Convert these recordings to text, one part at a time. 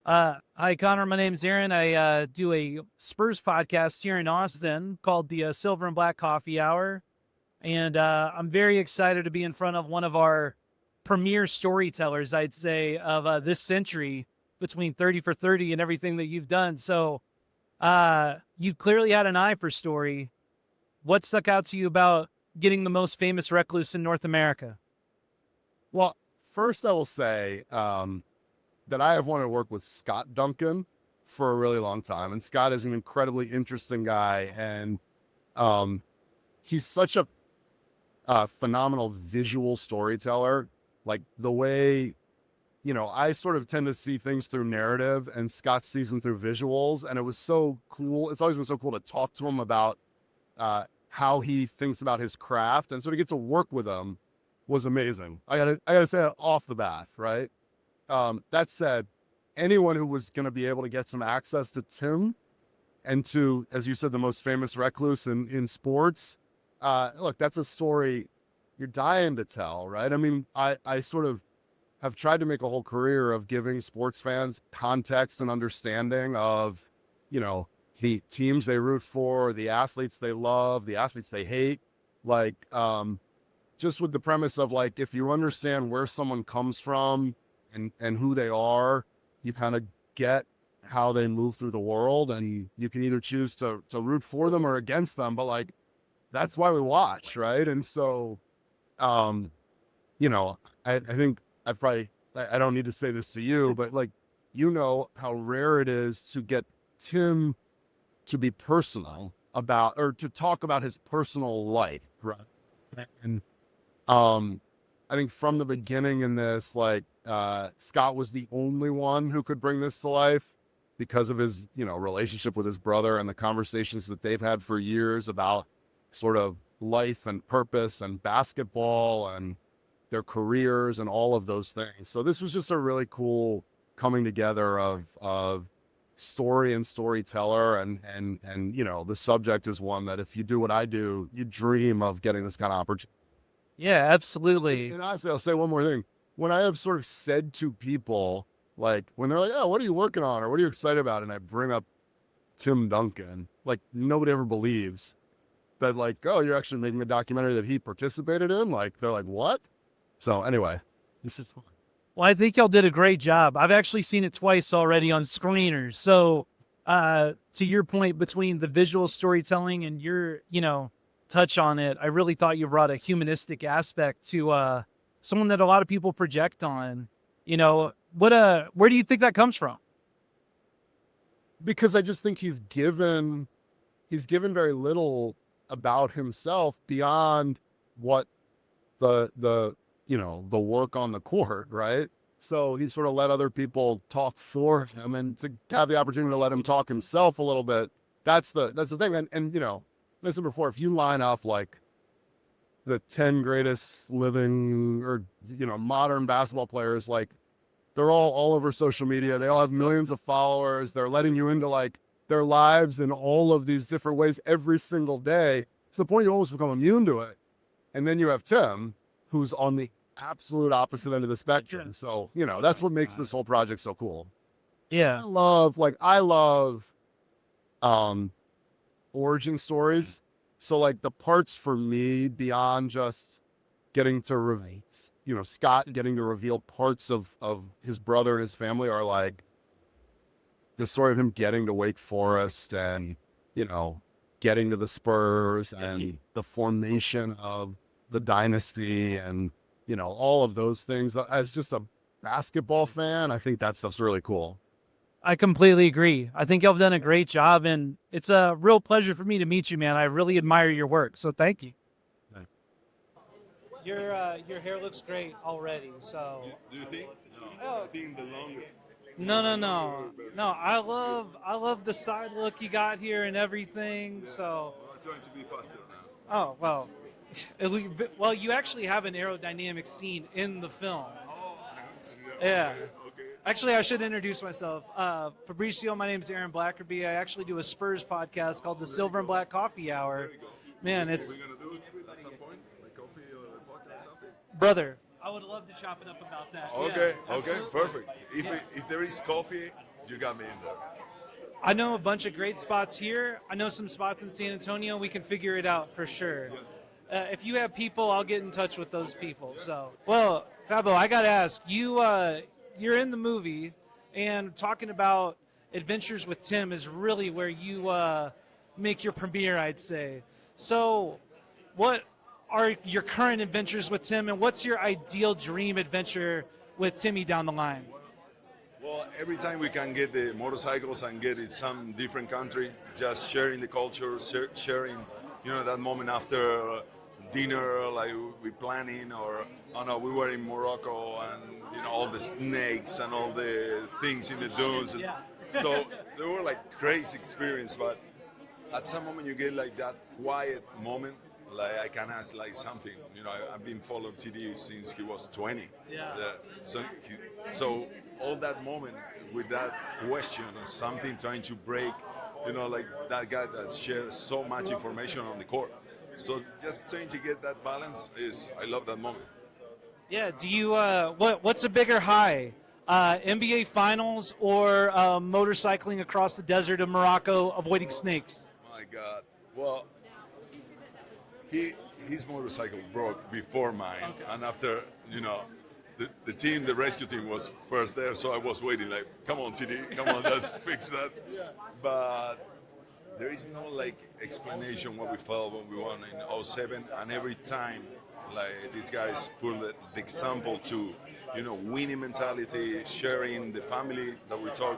Hi, Connor. My name's Aaron. I do a Spurs podcast here in Austin called the Silver and Black Coffee Hour. And I'm very excited to be in front of one of our premier storytellers, I'd say, of this century between 30 for 30 and everything that you've done. So you've clearly had an eye for story. What stuck out to you about getting the most famous recluse in North America? Well, first I will say that I have wanted to work with Scott Duncan for a really long time, and Scott is an incredibly interesting guy, and he's such a phenomenal visual storyteller. Like the way, I sort of tend to see things through narrative, and Scott sees them through visuals, and it was so cool. It's always been so cool to talk to him about how he thinks about his craft, and so to get to work with him was amazing. I gotta say that off the bat, right? That said, anyone who was going to be able to get some access to Tim and to, as you said, the most famous recluse in sports, look, that's a story you're dying to tell, right? I mean, I sort of have tried to make a whole career of giving sports fans context and understanding of, the teams they root for, the athletes they love, the athletes they hate, like, just with the premise of like, if you understand where someone comes from and who they are, you kind of get how they move through the world, and you can either choose to root for them or against them, but like, that's why we watch, right? And so, I think I don't need to say this to you, but like, how rare it is to get Tim to be personal about, or to talk about his personal life, right? And I think from the beginning in this, like, Scott was the only one who could bring this to life because of his, relationship with his brother and the conversations that they've had for years about sort of life and purpose and basketball and their careers and all of those things. So this was just a really cool coming together of story and storyteller, and the subject is one that if you do what I do, you dream of getting this kind of opportunity. Yeah, absolutely. And honestly, I'll say one more thing. When I have sort of said to people, like, when they're like, "Oh, what are you working on?" or "What are you excited about?" and I bring up Tim Duncan, like, nobody ever believes that, like, "Oh, you're actually making a documentary that he participated in?" Like, they're like, "What?" So anyway, this is fun. Well, I think y'all did a great job. I've actually seen it twice already on screeners. So, to your point between the visual storytelling and your, touch on it, I really thought you brought a humanistic aspect to someone that a lot of people project on. Where do you think that comes from? Because I just think he's given very little about himself beyond what the work on the court, right? So he sort of let other people talk for him, and to have the opportunity to let him talk himself a little bit, that's the thing. And listen, before, if you line up like the 10 greatest living or modern basketball players, like, they're all over social media. They all have millions of followers. They're letting you into like their lives in all of these different ways every single day. To the point you almost become immune to it. And then you have Tim, who's on the absolute opposite end of the spectrum. So, that's what makes this whole project so cool. Yeah. I love origin stories. So like the parts for me beyond just getting to reveal, Scott getting to reveal parts of his brother and his family are like the story of him getting to Wake Forest and, getting to the Spurs and the formation of the dynasty and, all of those things. As just a basketball fan, I think that stuff's really cool. I completely agree. I think y'all have done a great job, and it's a real pleasure for me to meet you, man. I really admire your work, so thank you. Thank Your hair looks great already. So Do you think? No, I oh, think the longer, no, no, the longer no, better. no. I love the side look you got here and everything. Yes, So we're trying to be faster now. oh well, well you actually have an aerodynamic scene in the film. Oh, Yeah. okay, okay. Actually, I should introduce myself. Fabricio, my name's Aaron Blackerby. I actually do a Spurs podcast called the Silver and Black Coffee Hour. There we go. Man, We're it's gonna do it at some point, like coffee or podcast or something. brother. I would love to chop it up about that. Okay, Yeah, okay, absolutely. perfect. If Yeah. if there is coffee, you got me in there. I know a bunch of great spots here. I know some spots in San Antonio. We can figure it out for sure. Yes. If you have people, I'll get in touch with those people. So, well, Fabo, I got to ask you. You're in the movie, and talking about Adventures with Tim is really where you make your premiere, I'd say. So, what are your current adventures with Tim, and what's your ideal dream adventure with Timmy down the line? Well, every time we can get the motorcycles and get in some different country, just sharing the culture, sharing, that moment after dinner, like we planning, or oh no, we were in Morocco and all the snakes and all the things in the dunes. Yeah. So they were like crazy experience, but at some moment you get like that quiet moment. Like I can ask like something, I've been following TD since he was 20. Yeah. So all that moment with that question or something trying to break, like that guy that shares so much information on the court. So just trying to get that balance I love that moment. Yeah. Do you what's a bigger high? NBA Finals or motorcycling across the desert of Morocco avoiding snakes? My God. Well, his motorcycle broke before mine, Okay. and after the rescue team was first there, so I was waiting like, come on TD, come on, let's fix that. But there is no like explanation what we felt when we won in 07, and every time like these guys put the example to winning mentality, sharing the family that we talk,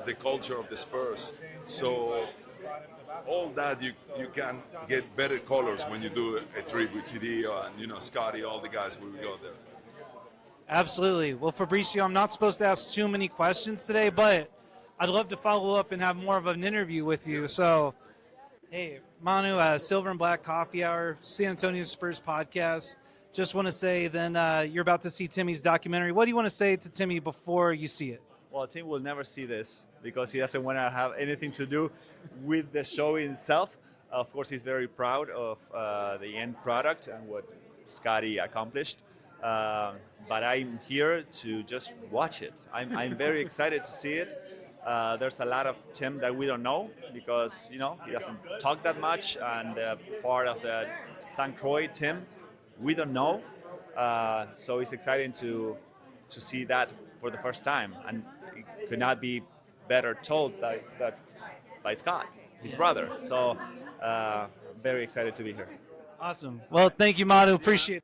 the culture of the Spurs. So all that you can get better colors when you do a trip with TD and Scotty, all the guys when we go there. Absolutely. Well, Fabricio, I'm not supposed to ask too many questions today, but I'd love to follow up and have more of an interview with you. So, hey, Manu, Silver and Black Coffee Hour, San Antonio Spurs podcast. Just want to say then you're about to see Timmy's documentary. What do you want to say to Timmy before you see it? Well, Tim will never see this because he doesn't want to have anything to do with the show itself. Of course, he's very proud of the end product and what Scotty accomplished. But I'm here to just watch it. I'm very excited to see it. There's a lot of Tim that we don't know because, he doesn't talk that much. And part of the St. Croix Tim, we don't know. So it's exciting to see that for the first time. And it could not be better told by Scott, his brother. So very excited to be here. Awesome. Well, thank you, Manu. Appreciate it.